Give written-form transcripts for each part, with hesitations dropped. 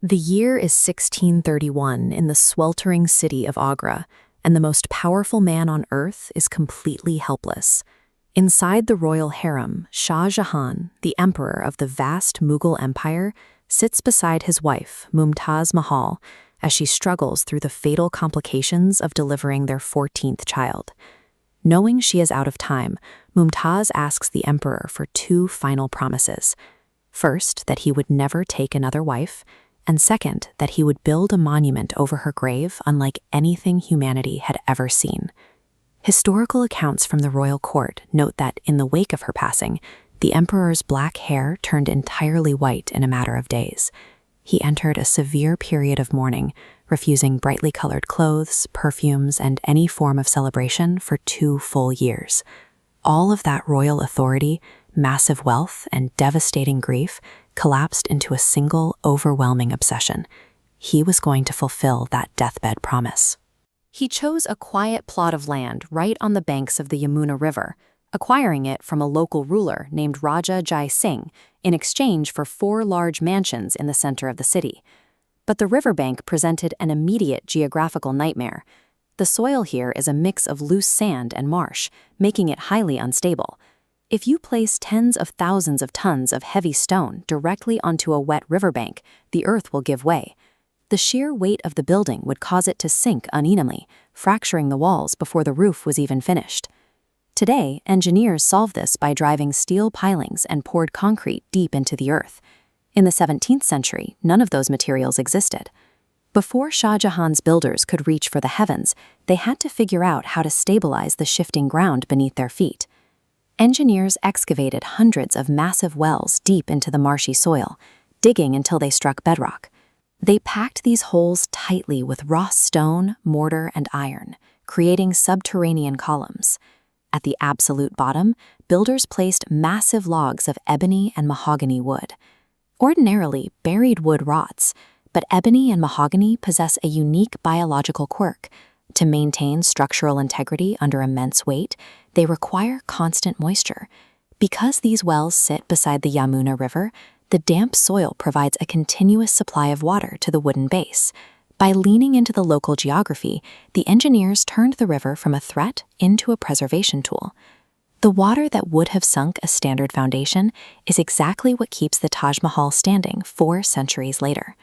The year is 1631 in the sweltering city of Agra, and the most powerful man on earth is completely helpless. Inside the royal harem, Shah Jahan, the emperor of the vast Mughal Empire, sits beside his wife, Mumtaz Mahal, as she struggles through the fatal complications of delivering their 14th child. Knowing she is out of time, Mumtaz asks the emperor for two final promises. First, that he would never take another wife, and second, that he would build a monument over her grave unlike anything humanity had ever seen. Historical accounts from the royal court note that in the wake of her passing, the emperor's black hair turned entirely white in a matter of days. He entered a severe period of mourning, refusing brightly colored clothes, perfumes, and any form of celebration for 2 full years. All of that royal authority, massive wealth, and devastating grief collapsed into a single, overwhelming obsession. He was going to fulfill that deathbed promise. He chose a quiet plot of land right on the banks of the Yamuna River, acquiring it from a local ruler named Raja Jai Singh in exchange for 4 large mansions in the center of the city. But the riverbank presented an immediate geographical nightmare. The soil here is a mix of loose sand and marsh, making it highly unstable. If you place tens of thousands of tons of heavy stone directly onto a wet riverbank, the earth will give way. The sheer weight of the building would cause it to sink unevenly, fracturing the walls before the roof was even finished. Today, engineers solved this by driving steel pilings and poured concrete deep into the earth. In the 17th century, none of those materials existed. Before Shah Jahan's builders could reach for the heavens, they had to figure out how to stabilize the shifting ground beneath their feet. Engineers excavated hundreds of massive wells deep into the marshy soil, digging until they struck bedrock. They packed these holes tightly with raw stone, mortar, and iron, creating subterranean columns. At the absolute bottom, builders placed massive logs of ebony and mahogany wood. Ordinarily, buried wood rots, but ebony and mahogany possess a unique biological quirk. To maintain structural integrity under immense weight, they require constant moisture. Because these wells sit beside the Yamuna River, the damp soil provides a continuous supply of water to the wooden base. By leaning into the local geography, the engineers turned the river from a threat into a preservation tool. The water that would have sunk a standard foundation is exactly what keeps the Taj Mahal standing 4 centuries later.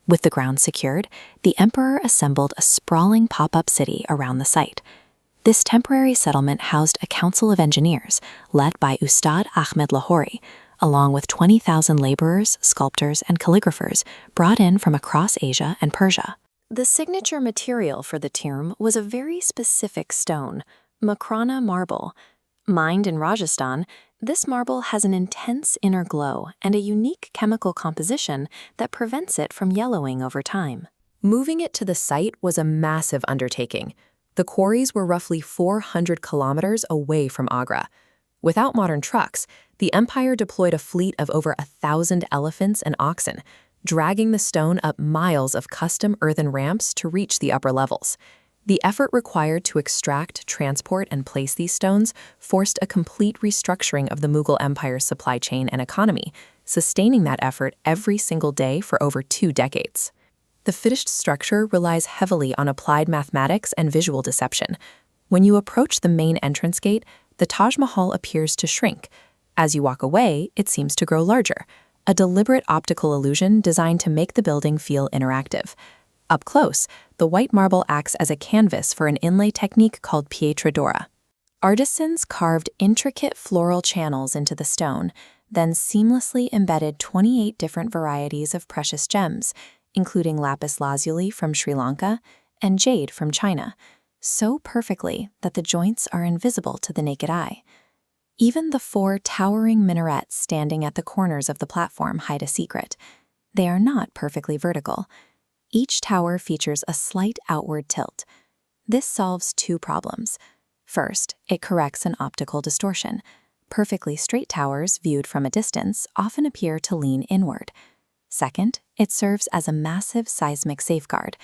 With the ground secured, the emperor assembled a sprawling pop-up city around the site. This temporary settlement housed a council of engineers led by Ustad Ahmed Lahori, along with 20,000 laborers, sculptors, and calligraphers brought in from across Asia and Persia. The signature material for the tomb was a very specific stone, Makrana marble. Mined in Rajasthan, this marble has an intense inner glow and a unique chemical composition that prevents it from yellowing over time. Moving it to the site was a massive undertaking. The quarries were roughly 400 kilometers away from Agra. Without modern trucks, the empire deployed a fleet of over 1,000 elephants and oxen, dragging the stone up miles of custom earthen ramps to reach the upper levels. The effort required to extract, transport, and place these stones forced a complete restructuring of the Mughal Empire's supply chain and economy, sustaining that effort every single day for over 2 decades. The finished structure relies heavily on applied mathematics and visual deception. When you approach the main entrance gate, the Taj Mahal appears to shrink. As you walk away, it seems to grow larger, a deliberate optical illusion designed to make the building feel interactive. Up close, the white marble acts as a canvas for an inlay technique called pietra dura. Artisans carved intricate floral channels into the stone, then seamlessly embedded 28 different varieties of precious gems, including lapis lazuli from Sri Lanka and jade from China, so perfectly that the joints are invisible to the naked eye. Even the 4 towering minarets standing at the corners of the platform hide a secret. They are not perfectly vertical. Each tower features a slight outward tilt. This solves 2 problems. First, it corrects an optical distortion. Perfectly straight towers, viewed from a distance, often appear to lean inward. Second, it serves as a massive seismic safeguard.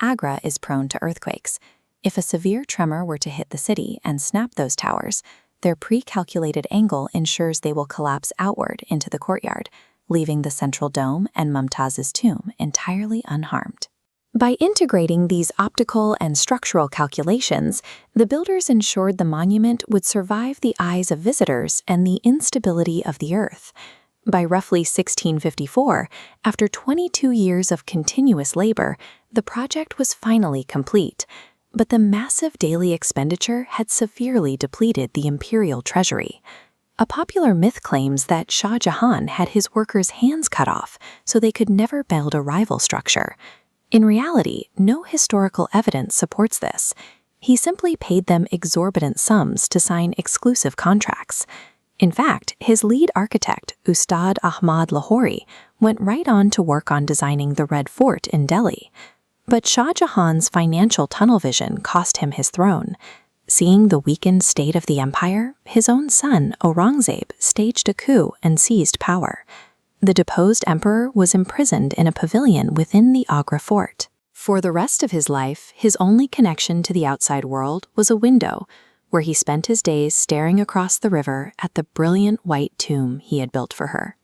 Agra is prone to earthquakes. If a severe tremor were to hit the city and snap those towers, their pre-calculated angle ensures they will collapse outward into the courtyard. leaving the central dome and Mumtaz's tomb entirely unharmed. By integrating these optical and structural calculations, the builders ensured the monument would survive the eyes of visitors and the instability of the earth. By roughly 1654, after 22 years of continuous labor, the project was finally complete. But the massive daily expenditure had severely depleted the imperial treasury. A popular myth claims that Shah Jahan had his workers' hands cut off so they could never build a rival structure. In reality, no historical evidence supports this. He simply paid them exorbitant sums to sign exclusive contracts. In fact, his lead architect, Ustad Ahmad Lahori, went right on to work on designing the Red Fort in Delhi. But Shah Jahan's financial tunnel vision cost him his throne. Seeing the weakened state of the empire, his own son, Aurangzeb, staged a coup and seized power. The deposed emperor was imprisoned in a pavilion within the Agra fort. For the rest of his life, his only connection to the outside world was a window, where he spent his days staring across the river at the brilliant white tomb he had built for her.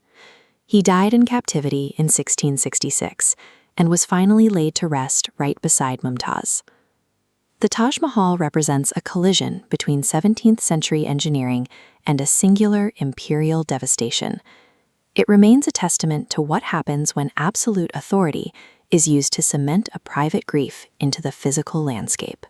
He died in captivity in 1666 and was finally laid to rest right beside Mumtaz. The Taj Mahal represents a collision between 17th century engineering and a singular imperial devastation. It remains a testament to what happens when absolute authority is used to cement a private grief into the physical landscape.